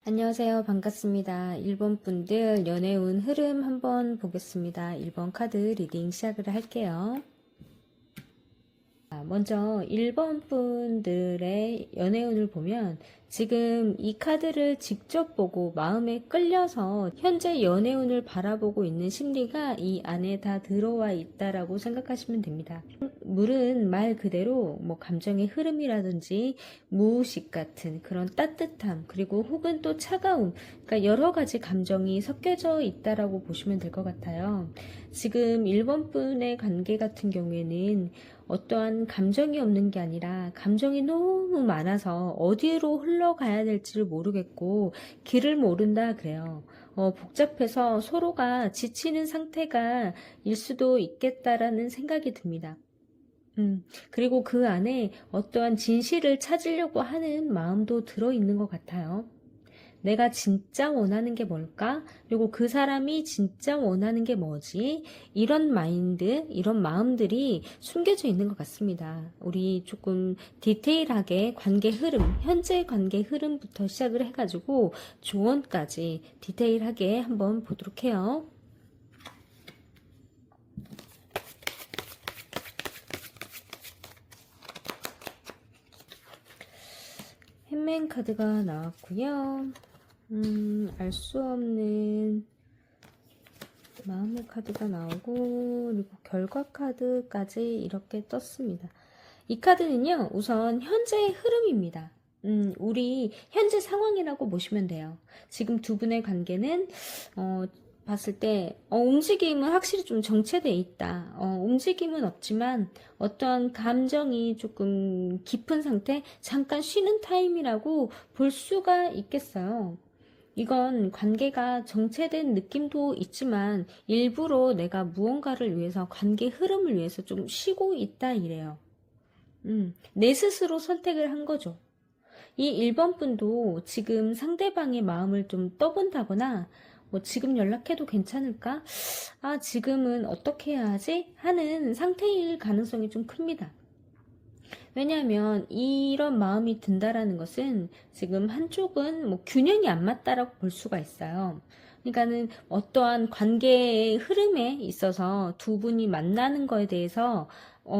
안녕하세요. 반갑습니다. 1번 분들 연애운 흐름 한번 보겠습니다. 1번 카드 리딩 시작을 할게요. 먼저 1번 분들의 연애운을 보면 지금 이 카드를 직접 보고 마음에 끌려서 현재 연애운을 바라보고 있는 심리가 이 안에 다 들어와 있다라고 생각하시면 됩니다. 물은 말 그대로 감정의 흐름이라든지 무의식 같은 그런 따뜻함, 그리고 혹은 또 차가움, 그러니까 여러 가지 감정이 섞여져 있다라고 보시면 될 것 같아요. 지금 1번 분의 관계 같은 경우에는 어떠한 감정이 없는 게 아니라 감정이 너무 많아서 어디로 흘러가야 될지를 모르겠고 길을 모른다 그래요. 복잡해서 서로가 지치는 상태가 일 수도 있겠다라는 생각이 듭니다. 그리고 그 안에 어떠한 진실을 찾으려고 하는 마음도 들어있는 것 같아요. 내가 진짜 원하는 게 뭘까? 그리고 그 사람이 진짜 원하는 게 뭐지? 이런 마인드, 이런 마음들이 숨겨져 있는 것 같습니다. 우리 조금 디테일하게 관계 흐름, 현재 관계 흐름부터 시작을 해가지고 조언까지 디테일하게 한번 보도록 해요. 햄맨 카드가 나왔고요. 알 수 없는 마음의 카드가 나오고, 그리고 결과 카드까지 이렇게 떴습니다. 이 카드는요, 우선 현재의 흐름입니다. 우리 현재 상황이라고 보시면 돼요. 지금 두 분의 관계는, 봤을 때, 움직임은 확실히 좀 정체되어 있다. 움직임은 없지만, 어떠한 감정이 조금 깊은 상태, 잠깐 쉬는 타임이라고 볼 수가 있겠어요. 이건 관계가 정체된 느낌도 있지만 일부러 내가 무언가를 위해서 관계 흐름을 위해서 좀 쉬고 있다 이래요. 내 스스로 선택을 한 거죠. 이 1번 분도 지금 상대방의 마음을 좀 떠본다거나 지금 연락해도 괜찮을까? 아, 지금은 어떻게 해야 하지? 하는 상태일 가능성이 좀 큽니다. 왜냐하면 이런 마음이 든다라는 것은 지금 한쪽은 균형이 안 맞다라고 볼 수가 있어요. 그러니까는 어떠한 관계의 흐름에 있어서 두 분이 만나는 거에 대해서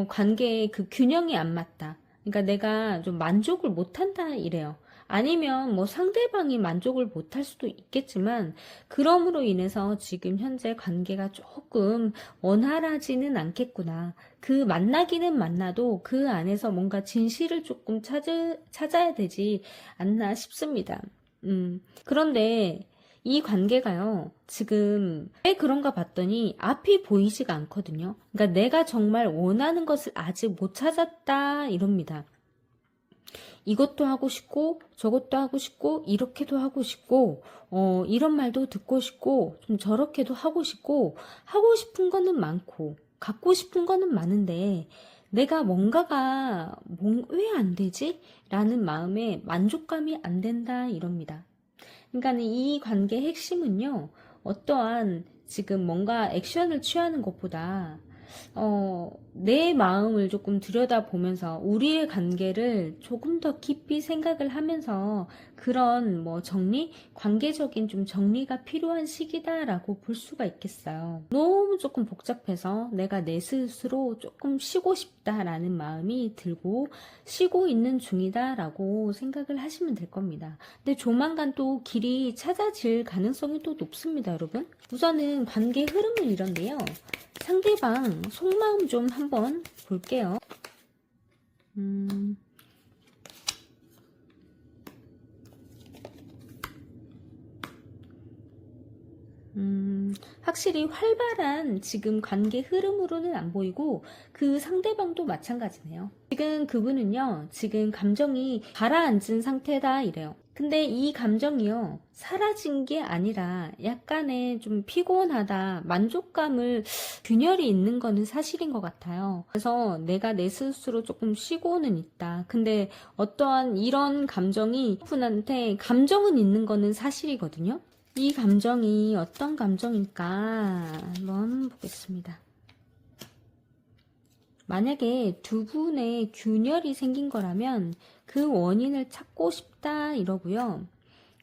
관계의 그 균형이 안 맞다. 그러니까 내가 좀 만족을 못한다 이래요. 아니면 상대방이 만족을 못할 수도 있겠지만 그럼으로 인해서 지금 현재 관계가 조금 원활하지는 않겠구나. 그 만나기는 만나도 그 안에서 뭔가 진실을 조금 찾아야 되지 않나 싶습니다. 그런데 이 관계가요, 지금 왜 그런가 봤더니 앞이 보이지가 않거든요. 그러니까 내가 정말 원하는 것을 아직 못 찾았다 이럽니다. 이것도 하고 싶고 저것도 하고 싶고 이렇게도 하고 싶고 이런 말도 듣고 싶고 좀 저렇게도 하고 싶고 하고 싶은 거는 많고 갖고 싶은 거는 많은데 내가 뭔가가 왜 안 되지? 라는 마음에 만족감이 안 된다 이럽니다. 그러니까 이 관계의 핵심은요, 어떠한 지금 뭔가 액션을 취하는 것보다 내 마음을 조금 들여다보면서 우리의 관계를 조금 더 깊이 생각을 하면서 그런 정리? 관계적인 좀 정리가 필요한 시기다라고 볼 수가 있겠어요. 너무 조금 복잡해서 내가 내 스스로 조금 쉬고 싶다라는 마음이 들고 쉬고 있는 중이다라고 생각을 하시면 될 겁니다. 근데 조만간 또 길이 찾아질 가능성이 또 높습니다, 여러분. 우선은 관계 흐름은 이런데요. 상대방 속마음 좀 한번 볼게요. 확실히 활발한 지금 관계 흐름으로는 안 보이고 그 상대방도 마찬가지네요. 지금 그분은요, 지금 감정이 가라앉은 상태다 이래요. 근데 이 감정이요, 사라진 게 아니라 약간의 좀 피곤하다, 만족감을 균열이 있는 거는 사실인 것 같아요. 그래서 내가 내 스스로 조금 쉬고는 있다. 근데 어떠한 이런 감정이 분한테 감정은 있는 거는 사실이거든요. 이 감정이 어떤 감정일까 한번 보겠습니다. 만약에 두 분의 균열이 생긴 거라면 그 원인을 찾고 싶다 이러고요.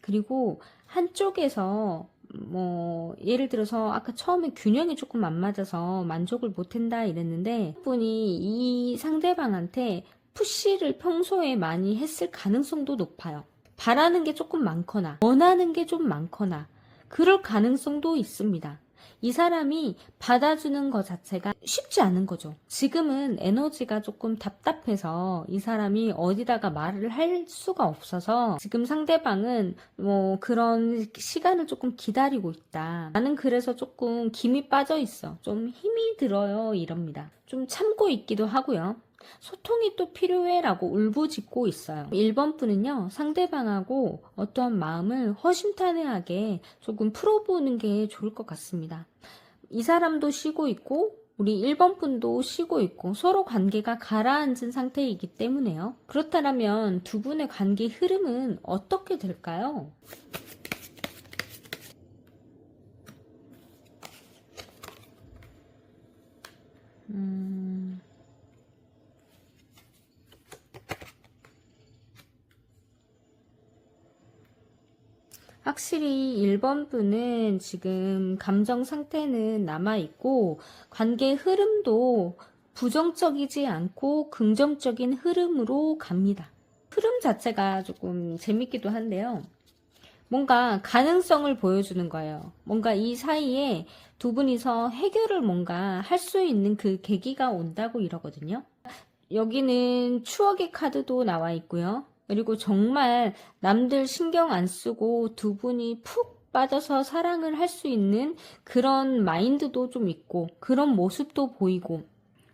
그리고 한쪽에서 뭐 예를 들어서 아까 처음에 균형이 조금 안 맞아서 만족을 못한다 이랬는데 분이 이 상대방한테 푸시를 평소에 많이 했을 가능성도 높아요. 바라는 게 조금 많거나 원하는 게 좀 많거나 그럴 가능성도 있습니다. 이 사람이 받아주는 것 자체가 쉽지 않은 거죠. 지금은 에너지가 조금 답답해서 이 사람이 어디다가 말을 할 수가 없어서 지금 상대방은 뭐 그런 시간을 조금 기다리고 있다. 나는 그래서 조금 김이 빠져 있어. 좀 힘이 들어요. 이럽니다. 좀 참고 있기도 하고요. 소통이 또 필요해 라고 울부짖고 있어요. 1번 분은요, 상대방하고 어떠한 마음을 허심탄회하게 조금 풀어보는 게 좋을 것 같습니다. 이 사람도 쉬고 있고 우리 1번 분도 쉬고 있고 서로 관계가 가라앉은 상태이기 때문에요. 그렇다면 두 분의 관계 흐름은 어떻게 될까요? 확실히 1번 분은 지금 감정 상태는 남아있고 관계 흐름도 부정적이지 않고 긍정적인 흐름으로 갑니다. 흐름 자체가 조금 재밌기도 한데요. 뭔가 가능성을 보여주는 거예요. 뭔가 이 사이에 두 분이서 해결을 뭔가 할 수 있는 그 계기가 온다고 이러거든요. 여기는 추억의 카드도 나와 있고요. 그리고 정말 남들 신경 안 쓰고 두 분이 푹 빠져서 사랑을 할 수 있는 그런 마인드도 좀 있고 그런 모습도 보이고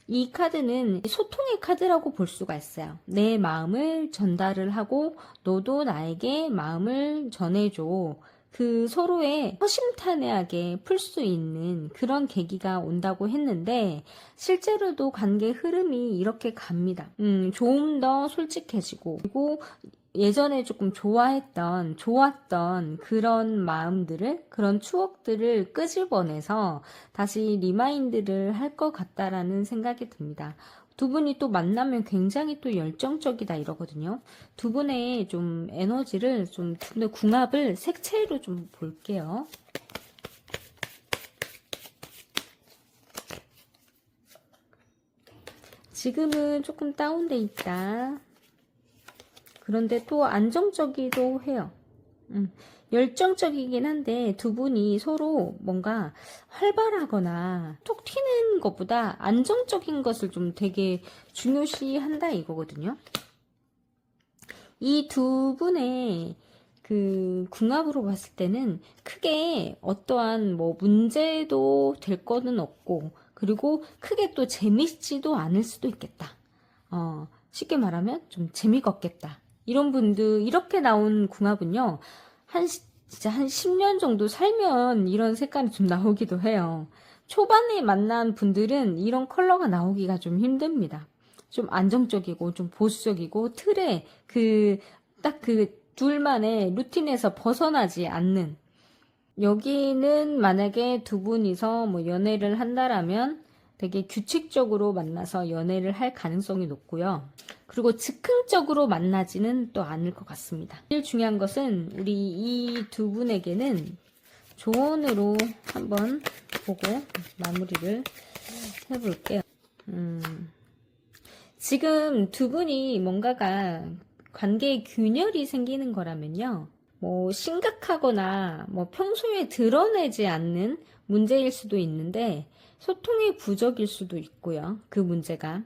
이 카드는 소통의 카드라고 볼 수가 있어요. 내 마음을 전달을 하고 너도 나에게 마음을 전해줘. 그 서로의 허심탄회하게 풀 수 있는 그런 계기가 온다고 했는데 실제로도 관계 흐름이 이렇게 갑니다. 좀 더 솔직해지고 그리고 예전에 조금 좋았던 그런 마음들을, 그런 추억들을 끄집어내서 다시 리마인드를 할 것 같다라는 생각이 듭니다. 두 분이 또 만나면 굉장히 또 열정적이다 이러거든요. 두 분의 좀 에너지를 두 분의 궁합을 색채로 좀 볼게요. 지금은 조금 다운돼 있다. 그런데 또 안정적이기도 해요. 열정적이긴 한데 두 분이 서로 뭔가 활발하거나 톡 튀는 것보다 안정적인 것을 좀 되게 중요시한다 이거거든요. 이 두 분의 그 궁합으로 봤을 때는 크게 어떠한 뭐 문제도 될 거는 없고 그리고 크게 또 재밌지도 않을 수도 있겠다. 쉽게 말하면 좀 재미가 없겠다. 이런 분들, 이렇게 나온 궁합은요, 진짜 한 10년 정도 살면 이런 색깔이 좀 나오기도 해요. 초반에 만난 분들은 이런 컬러가 나오기가 좀 힘듭니다. 좀 안정적이고, 좀 보수적이고, 틀에 딱 그 둘만의 루틴에서 벗어나지 않는. 여기는 만약에 두 분이서 뭐 연애를 한다라면 되게 규칙적으로 만나서 연애를 할 가능성이 높고요. 그리고 즉흥적으로 만나지는 또 않을 것 같습니다. 제일 중요한 것은 우리 이 두 분에게는 조언으로 한번 보고 마무리를 해볼게요. 지금 두 분이 뭔가가 관계에 균열이 생기는 거라면요. 뭐 심각하거나 뭐 평소에 드러내지 않는 문제일 수도 있는데 소통의 부족일 수도 있고요. 그 문제가.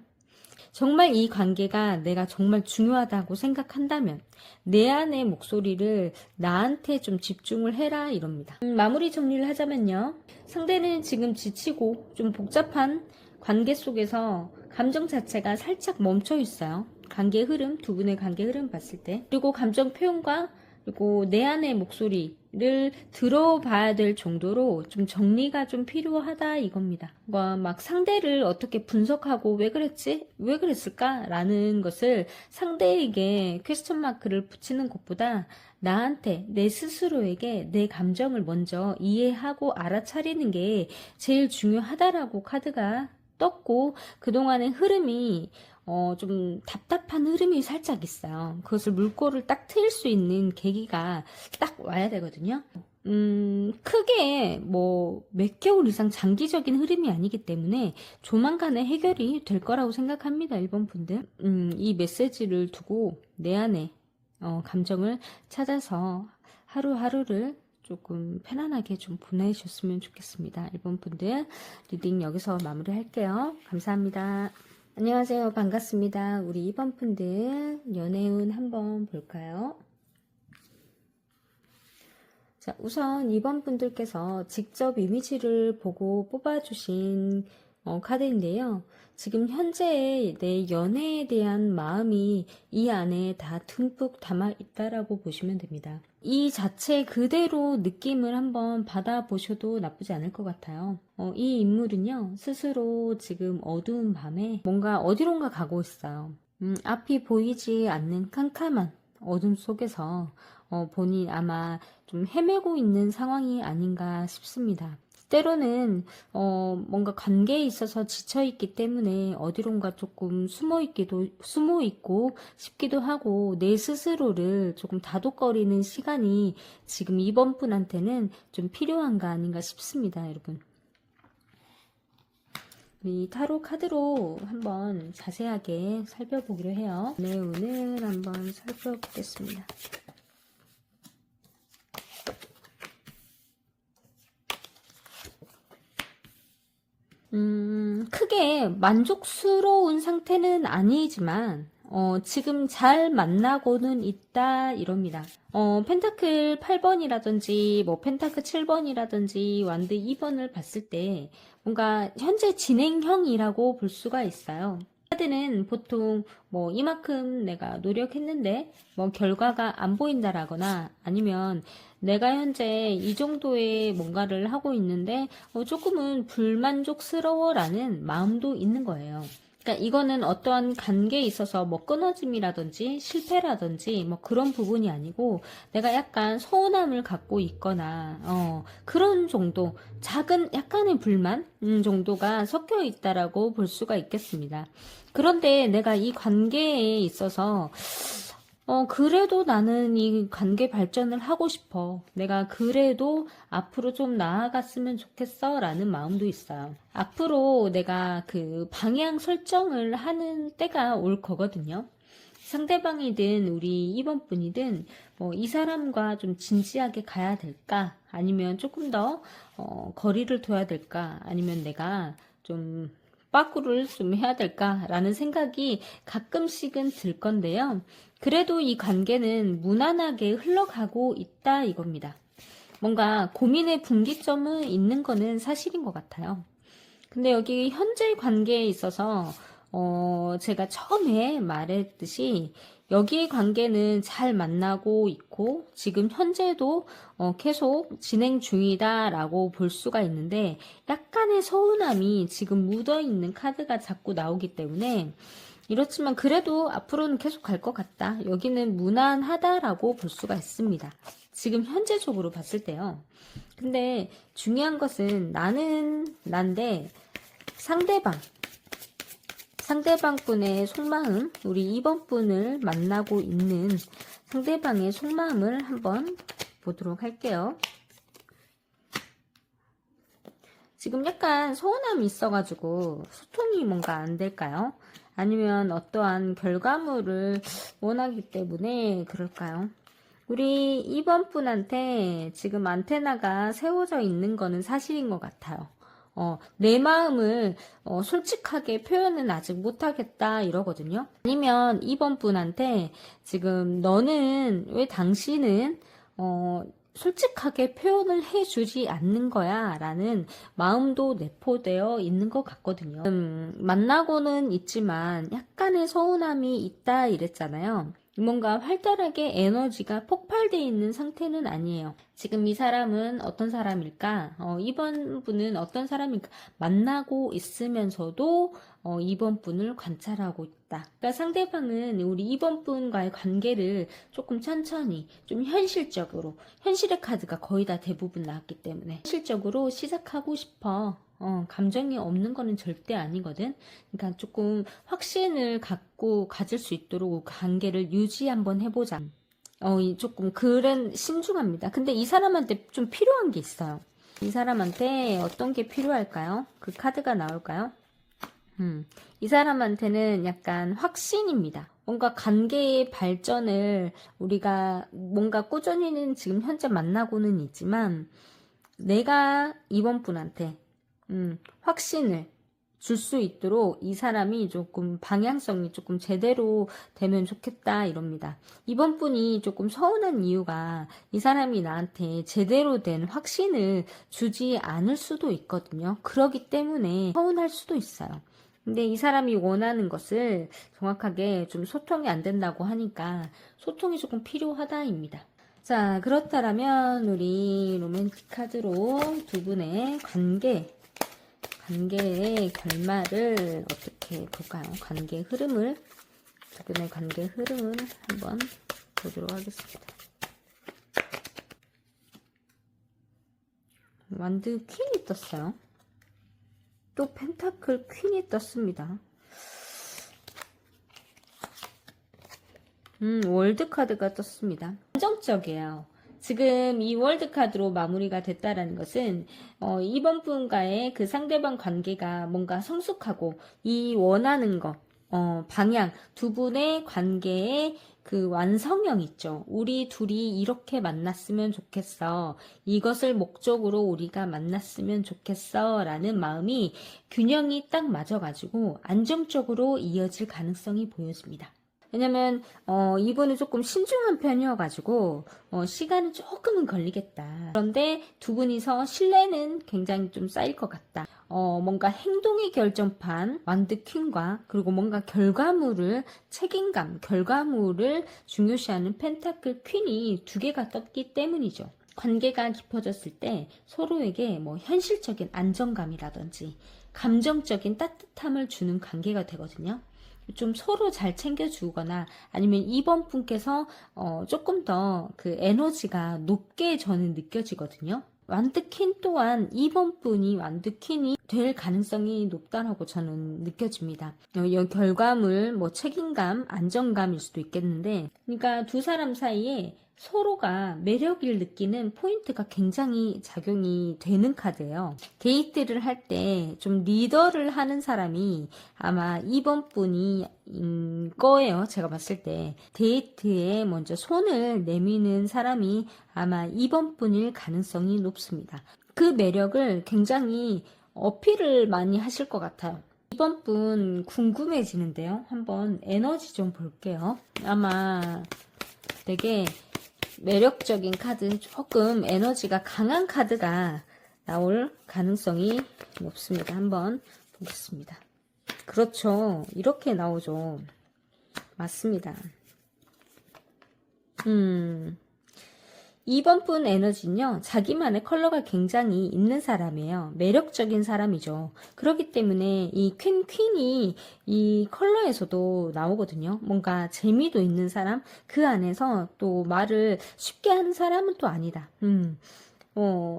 정말 이 관계가 내가 정말 중요하다고 생각한다면 내 안의 목소리를 나한테 좀 집중을 해라 이럽니다. 마무리 정리를 하자면요. 상대는 지금 지치고 좀 복잡한 관계 속에서 감정 자체가 살짝 멈춰 있어요. 관계 흐름, 두 분의 관계 흐름 봤을 때. 그리고 감정 표현과 그리고 내 안의 목소리를 들어봐야 될 정도로 좀 정리가 좀 필요하다 이겁니다. 막 상대를 어떻게 분석하고 왜 그랬지? 왜 그랬을까? 라는 것을 상대에게 퀘스천 마크를 붙이는 것보다 나한테, 내 스스로에게 내 감정을 먼저 이해하고 알아차리는 게 제일 중요하다라고 카드가 떴고 그동안의 흐름이 좀 답답한 흐름이 살짝 있어요. 그것을 물꼬를 딱 트일 수 있는 계기가 딱 와야 되거든요. 크게 뭐 몇 개월 이상 장기적인 흐름이 아니기 때문에 조만간에 해결이 될 거라고 생각합니다. 1번 분들. 이 메시지를 두고 내 안에 감정을 찾아서 하루하루를 조금 편안하게 좀 보내셨으면 좋겠습니다. 1번 분들 리딩 여기서 마무리할게요. 감사합니다. 안녕하세요. 반갑습니다. 우리 2번 분들 연애운 한번 볼까요? 자, 우선 2번 분들께서 직접 이미지를 보고 뽑아주신 카드인데요. 지금 현재의 내 연애에 대한 마음이 이 안에 다 듬뿍 담아 있다라고 보시면 됩니다. 이 자체 그대로 느낌을 한번 받아보셔도 나쁘지 않을 것 같아요. 이 인물은요, 스스로 지금 어두운 밤에 뭔가 어디론가 가고 있어요. 앞이 보이지 않는 캄캄한 어둠 속에서 본인 아마 좀 헤매고 있는 상황이 아닌가 싶습니다. 때로는 뭔가 관계에 있어서 지쳐있기 때문에 어디론가 조금 숨어 있고 싶기도 하고 내 스스로를 조금 다독거리는 시간이 지금 이번 분한테는 좀 필요한가 아닌가 싶습니다, 여러분. 우리 타로 카드로 한번 자세하게 살펴보기로 해요. 네, 오늘 한번 살펴보겠습니다. 크게 만족스러운 상태는 아니지만 지금 잘 만나고는 있다 이럽니다. 펜타클 8번이라든지 뭐 펜타클 7번이라든지 완드 2번을 봤을 때 뭔가 현재 진행형이라고 볼 수가 있어요. 카드는 보통 뭐 이만큼 내가 노력했는데 뭐 결과가 안 보인다라거나 아니면 내가 현재 이 정도의 뭔가를 하고 있는데 조금은 불만족스러워라는 마음도 있는 거예요. 그러니까 이거는 어떠한 관계에 있어서 뭐 끊어짐이라든지 실패라든지 뭐 그런 부분이 아니고 내가 약간 서운함을 갖고 있거나 그런 정도 작은 약간의 불만 정도가 섞여 있다라고 볼 수가 있겠습니다. 그런데 내가 이 관계에 있어서 그래도 나는 이 관계 발전을 하고 싶어. 내가 그래도 앞으로 좀 나아갔으면 좋겠어. 라는 마음도 있어요. 앞으로 내가 그 방향 설정을 하는 때가 올 거거든요. 상대방이든 우리 2번 분이든 이 사람과 좀 진지하게 가야 될까? 아니면 조금 더 거리를 둬야 될까? 아니면 내가 좀 빠꾸를 좀 해야 될까라는 생각이 가끔씩은 들 건데요. 그래도 이 관계는 무난하게 흘러가고 있다 이겁니다. 뭔가 고민의 분기점은 있는 거는 사실인 것 같아요. 근데 여기 현재 관계에 있어서 제가 처음에 말했듯이 여기의 관계는 잘 만나고 있고 지금 현재도 계속 진행 중이다라고 볼 수가 있는데 약간의 서운함이 지금 묻어있는 카드가 자꾸 나오기 때문에 이렇지만 그래도 앞으로는 계속 갈 것 같다. 여기는 무난하다라고 볼 수가 있습니다. 지금 현재적으로 봤을 때요. 근데 중요한 것은 나는 난데 상대방 분의 속마음, 우리 2번 분을 만나고 있는 상대방의 속마음을 한번 보도록 할게요. 지금 약간 서운함이 있어가지고 소통이 뭔가 안 될까요? 아니면 어떠한 결과물을 원하기 때문에 그럴까요? 우리 2번 분한테 지금 안테나가 세워져 있는 거는 사실인 것 같아요. 내 마음을 솔직하게 표현은 아직 못하겠다 이러거든요. 아니면 2번 분한테 지금 너는 왜 당신은 솔직하게 표현을 해주지 않는 거야 라는 마음도 내포되어 있는 것 같거든요. 만나고는 있지만 약간의 서운함이 있다 이랬잖아요. 뭔가 활달하게 에너지가 폭발되어 있는 상태는 아니에요. 지금 이 사람은 어떤 사람일까? 이번 분은 어떤 사람일까? 만나고 있으면서도 이번 분을 관찰하고 있다. 그러니까 상대방은 우리 이번 분과의 관계를 조금 천천히, 좀 현실적으로, 현실의 카드가 거의 다 대부분 나왔기 때문에 현실적으로 시작하고 싶어. 감정이 없는 거는 절대 아니거든. 그러니까 조금 확신을 갖고 가질 수 있도록 관계를 유지 한번 해보자. 조금 그런 신중합니다. 근데 이 사람한테 좀 필요한 게 있어요. 이 사람한테 어떤 게 필요할까요? 그 카드가 나올까요? 이 사람한테는 약간 확신입니다. 뭔가 관계의 발전을 우리가 뭔가 꾸준히는 지금 현재 만나고는 있지만 내가 이번 분한테 확신을 줄 수 있도록 이 사람이 조금 방향성이 조금 제대로 되면 좋겠다 이럽니다. 이번 분이 조금 서운한 이유가 이 사람이 나한테 제대로 된 확신을 주지 않을 수도 있거든요. 그러기 때문에 서운할 수도 있어요. 근데 이 사람이 원하는 것을 정확하게 좀 소통이 안 된다고 하니까 소통이 조금 필요하다입니다. 자, 그렇다면 우리 로맨틱 카드로 두 분의 관계의 결말을 어떻게 볼까요? 관계 흐름을, 두 분의 관계 흐름을 한번 보도록 하겠습니다. 완드 퀸이 떴어요. 또 펜타클 퀸이 떴습니다. 월드 카드가 떴습니다. 안정적이에요. 지금 이 월드 카드로 마무리가 됐다라는 것은 이번 분과의 그 상대방 관계가 뭔가 성숙하고 이 원하는 것, 방향, 두 분의 관계의 그 완성형 있죠. 우리 둘이 이렇게 만났으면 좋겠어. 이것을 목적으로 우리가 만났으면 좋겠어. 라는 마음이 균형이 딱 맞아가지고 안정적으로 이어질 가능성이 보여집니다. 왜냐면 이분은 조금 신중한 편이어가지고 시간은 조금은 걸리겠다. 그런데 두 분이서 신뢰는 굉장히 좀 쌓일 것 같다. 뭔가 행동의 결정판 완드 퀸과 그리고 뭔가 결과물을 책임감, 결과물을 중요시하는 펜타클 퀸이 두 개가 떴기 때문이죠. 관계가 깊어졌을 때 서로에게 뭐 현실적인 안정감이라든지 감정적인 따뜻함을 주는 관계가 되거든요. 좀 서로 잘 챙겨주거나 아니면 이번 분께서 조금 더 그 에너지가 높게 저는 느껴지거든요. 완드퀸 또한 이번 분이 완드퀸이 될 가능성이 높다라고 저는 느껴집니다. 결과물, 뭐 책임감, 안정감일 수도 있겠는데, 그러니까 두 사람 사이에 서로가 매력을 느끼는 포인트가 굉장히 작용이 되는 카드예요. 데이트를 할 때 좀 리더를 하는 사람이 아마 이번 분이 거예요. 제가 봤을 때 데이트에 먼저 손을 내미는 사람이 아마 이번 분일 가능성이 높습니다. 그 매력을 굉장히 어필을 많이 하실 것 같아요. 이번 분 궁금해지는데요. 한번 에너지 좀 볼게요. 아마 되게 매력적인 카드, 조금 에너지가 강한 카드가 나올 가능성이 높습니다. 한번 보겠습니다. 그렇죠. 이렇게 나오죠. 맞습니다. 이번 분 에너지는요, 자기만의 컬러가 굉장히 있는 사람이에요. 매력적인 사람이죠. 그렇기 때문에 이 퀸이 이 컬러에서도 나오거든요. 뭔가 재미도 있는 사람, 그 안에서 또 말을 쉽게 하는 사람은 또 아니다.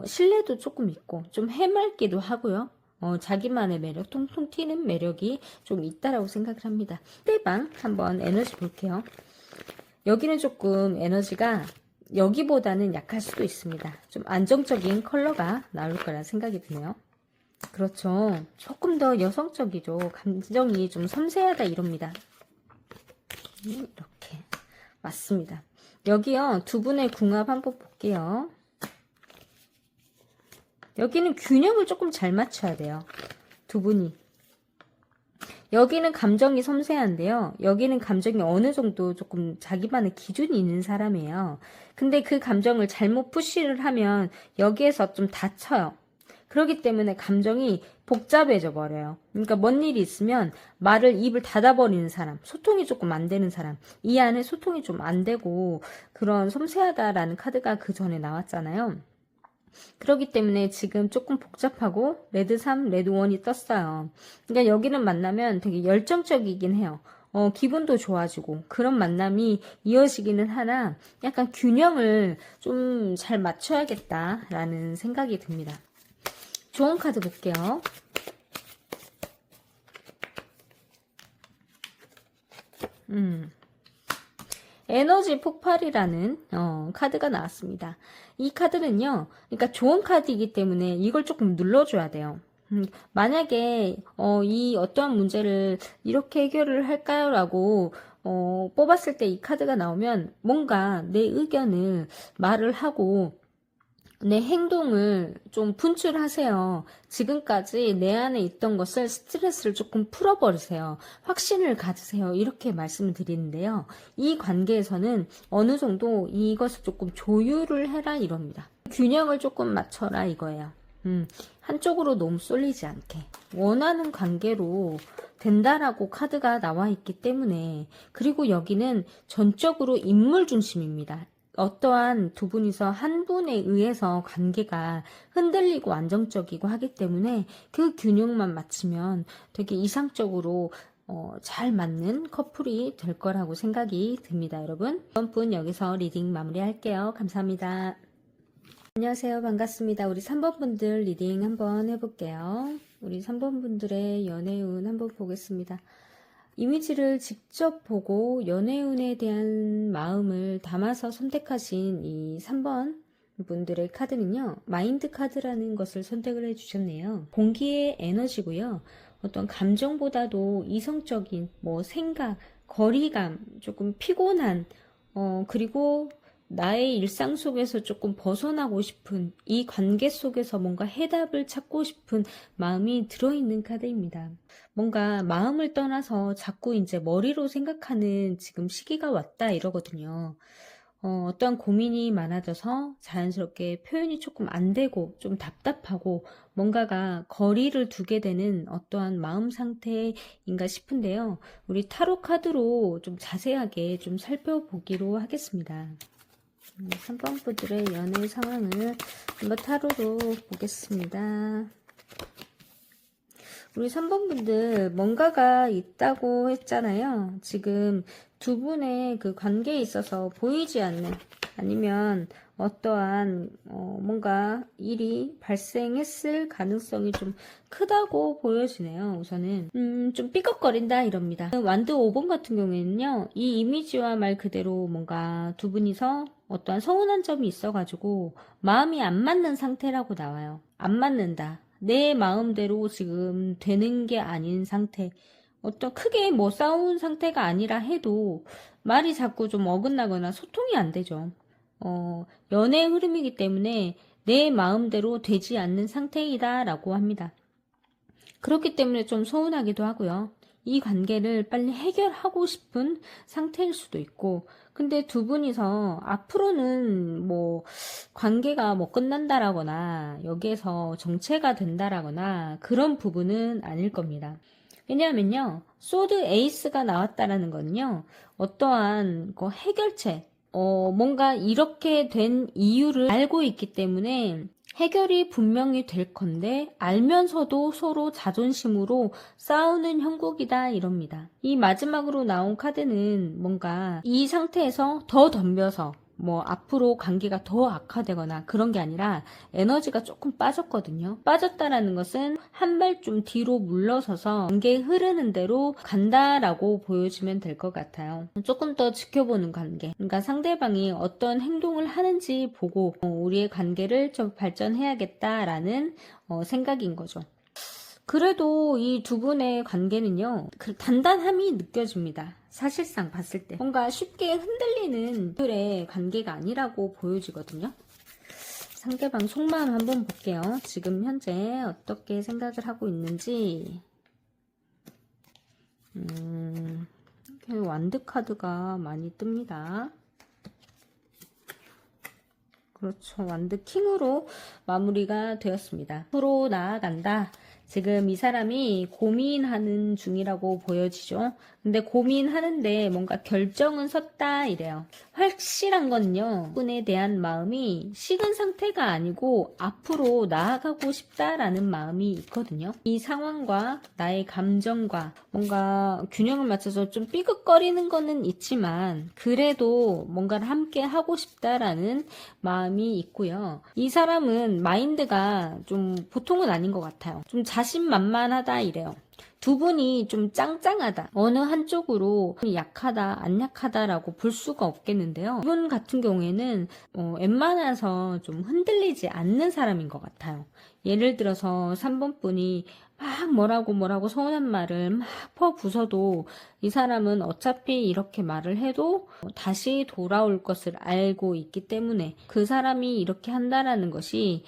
신뢰도 조금 있고, 좀 해맑기도 하고요. 자기만의 매력, 통통 튀는 매력이 좀 있다라고 생각을 합니다. 상대방 한번 에너지 볼게요. 여기는 조금 에너지가 여기보다는 약할 수도 있습니다. 좀 안정적인 컬러가 나올 거라 생각이 드네요. 그렇죠. 조금 더 여성적이죠. 감정이 좀 섬세하다 이럽니다. 이렇게 맞습니다. 여기요, 두 분의 궁합 한번 볼게요. 여기는 균형을 조금 잘 맞춰야 돼요. 두 분이. 여기는 감정이 섬세한데요. 여기는 감정이 어느 정도 조금 자기만의 기준이 있는 사람이에요. 근데 그 감정을 잘못 푸시를 하면 여기에서 좀 다쳐요. 그렇기 때문에 감정이 복잡해져 버려요. 그러니까 뭔 일이 있으면 입을 닫아버리는 사람, 소통이 조금 안 되는 사람, 이 안에 소통이 좀 안 되고 그런 섬세하다라는 카드가 그 전에 나왔잖아요. 그렇기 때문에 지금 조금 복잡하고 레드 3, 레드 1이 떴어요. 그러니까 여기는 만나면 되게 열정적이긴 해요. 기분도 좋아지고 그런 만남이 이어지기는 하나 약간 균형을 좀 잘 맞춰야겠다라는 생각이 듭니다. 좋은 카드 볼게요. 에너지 폭발이라는 카드가 나왔습니다. 이 카드는요, 그러니까 좋은 카드이기 때문에 이걸 조금 눌러줘야 돼요. 만약에 이 어떠한 문제를 이렇게 해결을 할까요? 라고 뽑았을 때 이 카드가 나오면 뭔가 내 의견을 말을 하고 내 행동을 좀 분출하세요. 지금까지 내 안에 있던 것을 스트레스를 조금 풀어버리세요. 확신을 가지세요. 이렇게 말씀을 드리는데요. 이 관계에서는 어느 정도 이것을 조금 조율을 해라 이럽니다. 균형을 조금 맞춰라 이거예요. 한쪽으로 너무 쏠리지 않게 원하는 관계로 된다라고 카드가 나와 있기 때문에, 그리고 여기는 전적으로 인물 중심입니다. 어떠한 두 분이서 한 분에 의해서 관계가 흔들리고 안정적이고 하기 때문에 그 균형만 맞추면 되게 이상적으로 잘 맞는 커플이 될 거라고 생각이 듭니다. 여러분, 이번 분 여기서 리딩 마무리할게요. 감사합니다. 안녕하세요. 반갑습니다. 우리 3번 분들 리딩 한번 해볼게요. 우리 3번 분들의 연애운 한번 보겠습니다. 이미지를 직접 보고 연애운에 대한 마음을 담아서 선택하신 이 3번 분들의 카드는요, 마인드 카드라는 것을 선택을 해주셨네요. 공기의 에너지고요. 어떤 감정보다도 이성적인 생각, 거리감, 조금 피곤한 그리고 나의 일상 속에서 조금 벗어나고 싶은, 이 관계 속에서 뭔가 해답을 찾고 싶은 마음이 들어있는 카드입니다. 뭔가 마음을 떠나서 자꾸 이제 머리로 생각하는 지금 시기가 왔다 이러거든요. 어떠한 고민이 많아져서 자연스럽게 표현이 조금 안 되고 좀 답답하고 뭔가가 거리를 두게 되는 어떠한 마음 상태인가 싶은데요. 우리 타로 카드로 좀 자세하게 좀 살펴보기로 하겠습니다. 3번 분들의 연애 상황을 한번 타로로 보겠습니다. 우리 3번 분들 뭔가가 있다고 했잖아요. 지금 두 분의 그 관계에 있어서 보이지 않는, 아니면 어떠한 뭔가 일이 발생했을 가능성이 좀 크다고 보여지네요. 우선은 좀 삐걱거린다 이럽니다. 완드 5번 같은 경우에는요, 이 이미지와 말 그대로 뭔가 두 분이서 어떠한 서운한 점이 있어가지고 마음이 안 맞는 상태라고 나와요. 안 맞는다. 내 마음대로 지금 되는 게 아닌 상태. 어떤 크게 싸운 상태가 아니라 해도 말이 자꾸 좀 어긋나거나 소통이 안 되죠. 연애의 흐름이기 때문에 내 마음대로 되지 않는 상태이다 라고 합니다. 그렇기 때문에 좀 서운하기도 하고요. 이 관계를 빨리 해결하고 싶은 상태일 수도 있고, 근데 두 분이서 앞으로는 관계가 끝난다라거나 여기에서 정체가 된다라거나 그런 부분은 아닐 겁니다. 왜냐하면요, 소드 에이스가 나왔다라는 건요, 어떠한 해결책, 뭔가 이렇게 된 이유를 알고 있기 때문에 해결이 분명히 될 건데 알면서도 서로 자존심으로 싸우는 형국이다 이럽니다. 이 마지막으로 나온 카드는 뭔가 이 상태에서 더 덤벼서 앞으로 관계가 더 악화되거나 그런 게 아니라 에너지가 조금 빠졌거든요. 빠졌다라는 것은 한 발 좀 뒤로 물러서서 관계 흐르는 대로 간다라고 보여주면 될 것 같아요. 조금 더 지켜보는 관계. 그러니까 상대방이 어떤 행동을 하는지 보고 우리의 관계를 좀 발전해야겠다라는 생각인 거죠. 그래도 이 두 분의 관계는요, 단단함이 느껴집니다. 사실상 봤을 때 뭔가 쉽게 흔들리는 분들의 관계가 아니라고 보여지거든요. 상대방 속마음 한번 볼게요. 지금 현재 어떻게 생각을 하고 있는지. 완드 카드가 많이 뜹니다. 그렇죠. 완드 킹으로 마무리가 되었습니다. 앞으로 나아간다. 지금 이 사람이 고민하는 중이라고 보여지죠. 근데 고민하는데 뭔가 결정은 섰다 이래요. 확실한 건요, 분에 대한 마음이 식은 상태가 아니고 앞으로 나아가고 싶다라는 마음이 있거든요. 이 상황과 나의 감정과 뭔가 균형을 맞춰서 좀 삐걱거리는 거는 있지만 그래도 뭔가를 함께 하고 싶다라는 마음이 있고요. 이 사람은 마인드가 좀 보통은 아닌 것 같아요. 좀 자신만만하다 이래요. 두 분이 좀 짱짱하다. 어느 한쪽으로 약하다, 안 약하다라고 볼 수가 없겠는데요. 이분 같은 경우에는 웬만해서 좀 흔들리지 않는 사람인 것 같아요. 예를 들어서 3번 분이 막 뭐라고 서운한 말을 막 퍼부숴도 이 사람은 어차피 이렇게 말을 해도 다시 돌아올 것을 알고 있기 때문에 그 사람이 이렇게 한다라는 것이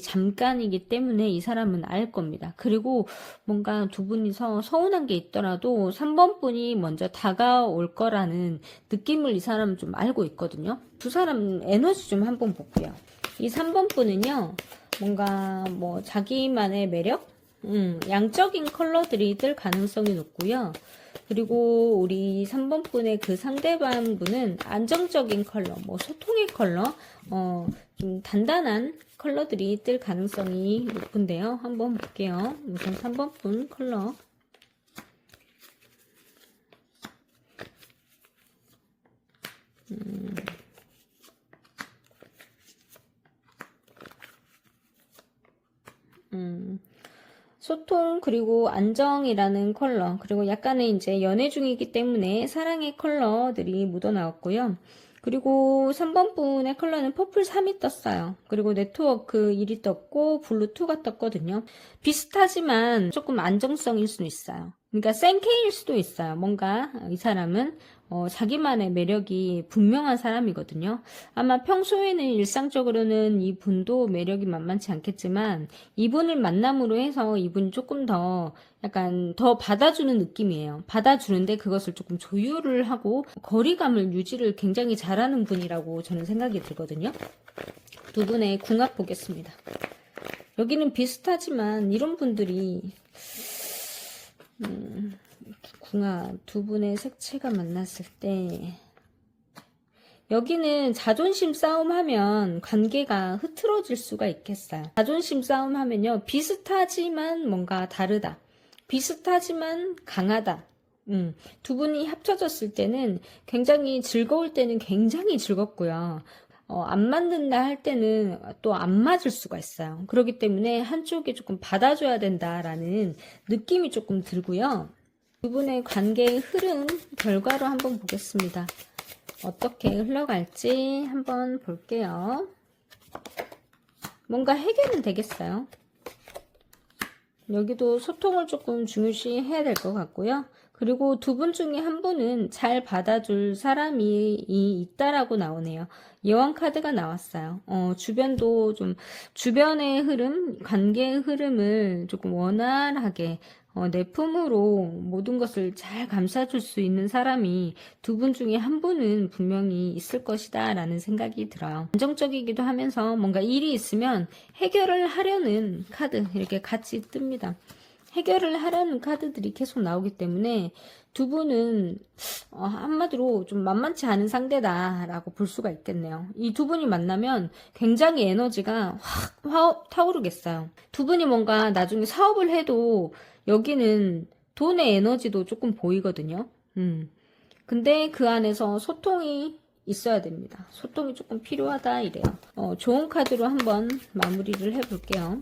잠깐이기 때문에 이 사람은 알 겁니다. 그리고 뭔가 두 분이서 서운한 게 있더라도 3번 분이 먼저 다가올 거라는 느낌을 이 사람은 좀 알고 있거든요. 두 사람 에너지 좀 한번 볼게요. 이 3번 분은요, 뭔가 뭐 자기만의 매력? 양적인 컬러들이 뜰 가능성이 높고요. 그리고 우리 3번 분의 그 상대방 분은 안정적인 컬러, 뭐 소통의 컬러, 좀 단단한 컬러들이 뜰 가능성이 높은데요. 한번 볼게요. 우선 3번 분 컬러. 소통 그리고 안정이라는 컬러 그리고 약간의 이제 연애 중이기 때문에 사랑의 컬러들이 묻어나왔고요. 그리고 3번 분의 컬러는 퍼플 3이 떴어요. 그리고 네트워크 1이 떴고 블루 2가 떴거든요. 비슷하지만 조금 안정성일 수도 있어요. 그러니까 센케일 수도 있어요. 뭔가 이 사람은 자기만의 매력이 분명한 사람이거든요. 아마 평소에는 일상적으로는 이 분도 매력이 만만치 않겠지만 이분을 만남으로 해서 이분이 조금 더 약간 더 받아주는 느낌이에요. 받아주는데 그것을 조금 조율을 하고 거리감을 유지를 굉장히 잘하는 분이라고 저는 생각이 들거든요. 두 분의 궁합 보겠습니다. 여기는 비슷하지만 이런 분들이 궁합 두 분의 색채가 만났을 때 여기는 자존심 싸움하면 관계가 흐트러질 수가 있겠어요. 자존심 싸움하면요, 비슷하지만 뭔가 다르다, 비슷하지만 강하다. 두 분이 합쳐졌을 때는 굉장히 즐거울 때는 굉장히 즐겁고요. 안 맞는다 할 때는 또 안 맞을 수가 있어요. 그렇기 때문에 한쪽이 조금 받아줘야 된다라는 느낌이 조금 들고요. 두 분의 관계의 흐름 결과로 한번 보겠습니다. 어떻게 흘러갈지 한번 볼게요. 뭔가 해결은 되겠어요. 여기도 소통을 조금 중요시 해야 될 것 같고요. 그리고 두 분 중에 한 분은 잘 받아줄 사람이 있다라고 나오네요. 여왕 카드가 나왔어요. 주변도 좀, 주변의 흐름, 관계의 흐름을 조금 원활하게, 내 품으로 모든 것을 잘 감싸줄 수 있는 사람이 두 분 중에 한 분은 분명히 있을 것이다 라는 생각이 들어요. 안정적이기도 하면서 뭔가 일이 있으면 해결을 하려는 카드 이렇게 같이 뜹니다. 해결을 하려는 카드들이 계속 나오기 때문에 두 분은 한마디로 좀 만만치 않은 상대다라고 볼 수가 있겠네요. 이 두 분이 만나면 굉장히 에너지가 확 타오르겠어요. 두 분이 뭔가 나중에 사업을 해도 여기는 돈의 에너지도 조금 보이거든요. 근데 그 안에서 소통이 있어야 됩니다. 소통이 조금 필요하다 이래요. 좋은 카드로 한번 마무리를 해볼게요.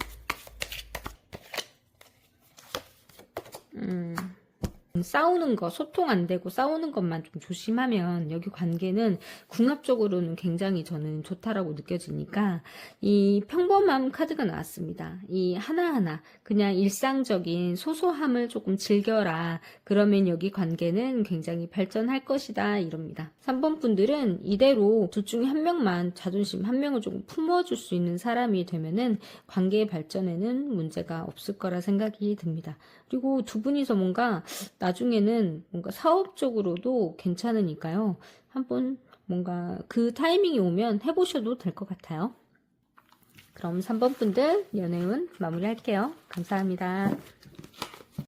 싸우는 거, 소통 안 되고 싸우는 것만 좀 조심하면 여기 관계는 궁합적으로는 굉장히 저는 좋다라고 느껴지니까 이 평범함 카드가 나왔습니다. 이 하나하나 그냥 일상적인 소소함을 조금 즐겨라. 그러면 여기 관계는 굉장히 발전할 것이다 이럽니다. 3번 분들은 이대로 둘 중에 한 명만 자존심 한 명을 조금 품어줄 수 있는 사람이 되면은 관계의 발전에는 문제가 없을 거라 생각이 듭니다. 그리고 두 분이서 뭔가 나중에는 뭔가 사업적으로도 괜찮으니까요. 한번 뭔가 그 타이밍이 오면 해보셔도 될 것 같아요. 그럼 3번 분들 연애운 마무리할게요. 감사합니다.